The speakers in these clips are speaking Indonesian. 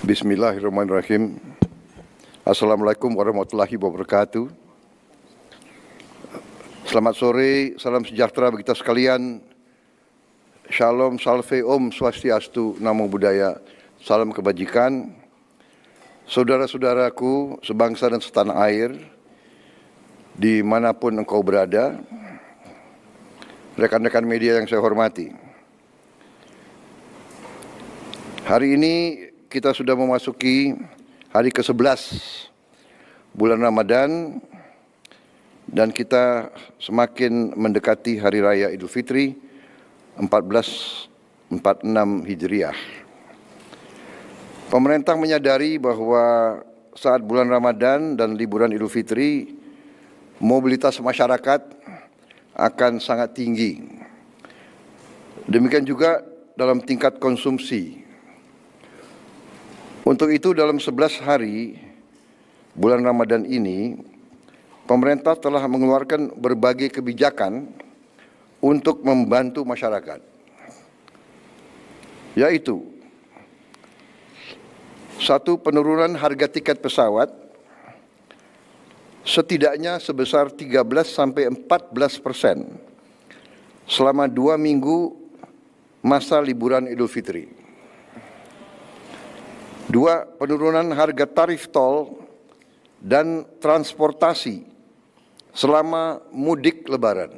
Bismillahirrahmanirrahim. Assalamualaikum warahmatullahi wabarakatuh. Selamat sore, salam sejahtera bagi kita sekalian. Shalom, salve, om, swastiastu, namo buddhaya, salam kebajikan. Saudara-saudaraku sebangsa dan setanah air, dimanapun engkau berada, rekan-rekan media yang saya hormati. Hari ini kita sudah memasuki hari ke-11 bulan Ramadan dan kita semakin mendekati Hari Raya Idul Fitri 1446 Hijriah. Pemerintah menyadari bahwa saat bulan Ramadan dan liburan Idul Fitri, mobilitas masyarakat akan sangat tinggi. Demikian juga dalam tingkat konsumsi. Untuk itu dalam 11 hari bulan Ramadan ini, pemerintah telah mengeluarkan berbagai kebijakan untuk membantu masyarakat. Yaitu, 1. Penurunan harga tiket pesawat setidaknya sebesar 13-14% selama 2 minggu masa liburan Idul Fitri. 2. Penurunan harga tarif tol dan transportasi selama mudik Lebaran.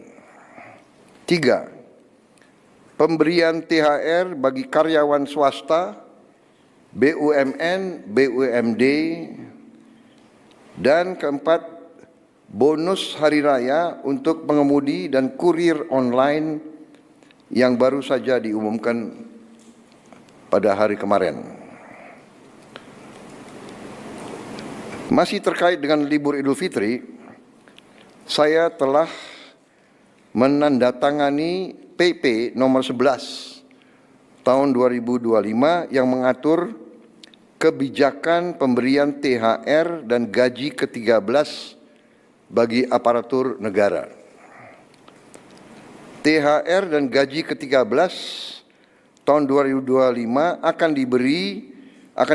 3. Pemberian THR bagi karyawan swasta, BUMN, BUMD. Dan 4. Bonus hari raya untuk pengemudi dan kurir online yang baru saja diumumkan pada hari kemarin. Masih terkait dengan libur Idul Fitri, saya telah menandatangani PP nomor 11 tahun 2025 yang mengatur kebijakan pemberian THR dan gaji ke-13 bagi aparatur negara. THR dan gaji ke-13 tahun 2025 akan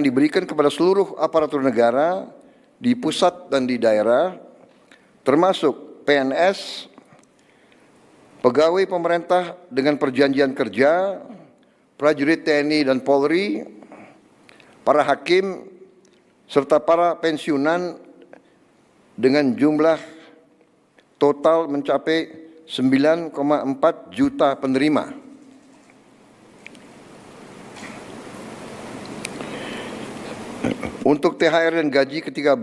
diberikan kepada seluruh aparatur negara di pusat dan di daerah, termasuk PNS, pegawai pemerintah dengan perjanjian kerja, prajurit TNI dan Polri, para hakim, serta para pensiunan dengan jumlah total mencapai 9,4 juta penerima. Untuk THR dan gaji ke-13,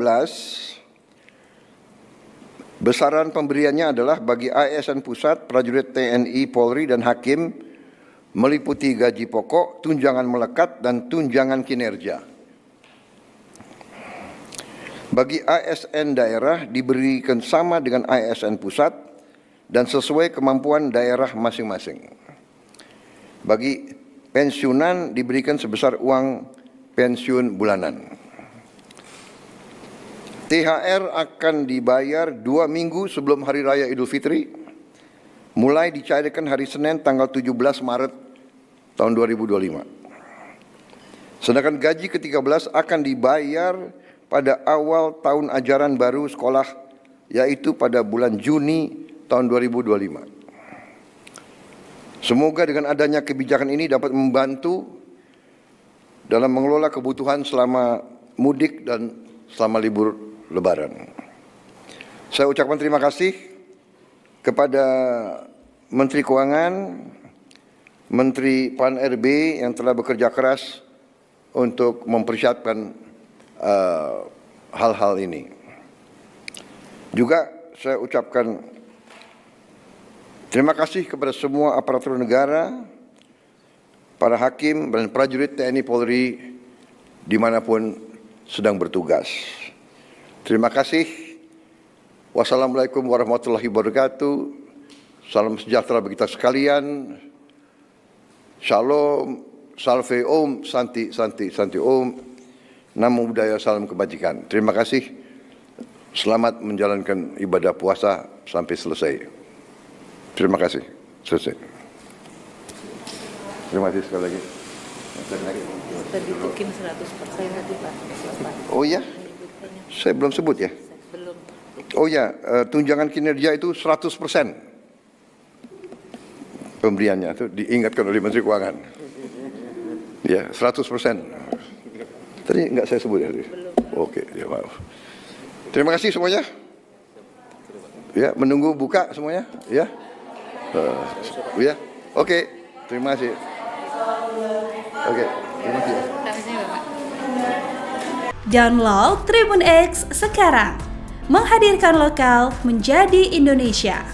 besaran pemberiannya adalah bagi ASN pusat, prajurit TNI, Polri, dan hakim meliputi gaji pokok, tunjangan melekat, dan tunjangan kinerja. Bagi ASN daerah diberikan sama dengan ASN pusat dan sesuai kemampuan daerah masing-masing. Bagi pensiunan diberikan sebesar uang pensiun bulanan. THR akan dibayar 2 minggu sebelum Hari Raya Idul Fitri, mulai dicairkan hari Senin tanggal 17 Maret tahun 2025. Sedangkan gaji ke-13 akan dibayar pada awal tahun ajaran baru sekolah, yaitu pada bulan Juni tahun 2025. Semoga dengan adanya kebijakan ini dapat membantu dalam mengelola kebutuhan selama mudik dan selama libur Lebaran. Saya ucapkan terima kasih kepada Menteri Keuangan, Menteri PAN-RB yang telah bekerja keras untuk mempersiapkan hal-hal ini. Juga saya ucapkan terima kasih kepada semua aparatur negara, para hakim dan prajurit TNI Polri dimanapun sedang bertugas. Terima kasih. Wassalamualaikum warahmatullahi wabarakatuh. Salam sejahtera bagi kita sekalian. Shalom, salve om, santi, santi, santi om. Namo buddhaya, salam kebajikan. Terima kasih. Selamat menjalankan ibadah puasa sampai selesai. Terima kasih. Selesai. Terima kasih sekali lagi. Kita dudukin 100% tadi Pak. Oh ya, saya belum sebut ya. Belum. Oh ya, tunjangan kinerja itu 100% pemberiannya itu diingatkan oleh Menteri Keuangan. Ya, 100%. Tadi nggak saya sebut ya? Oke, ya maaf. Terima kasih semuanya. Ya, menunggu buka semuanya. Ya, ya. Oke, terima kasih. Oke, terima kasih. Download Tribun X sekarang. Menghadirkan lokal menjadi Indonesia.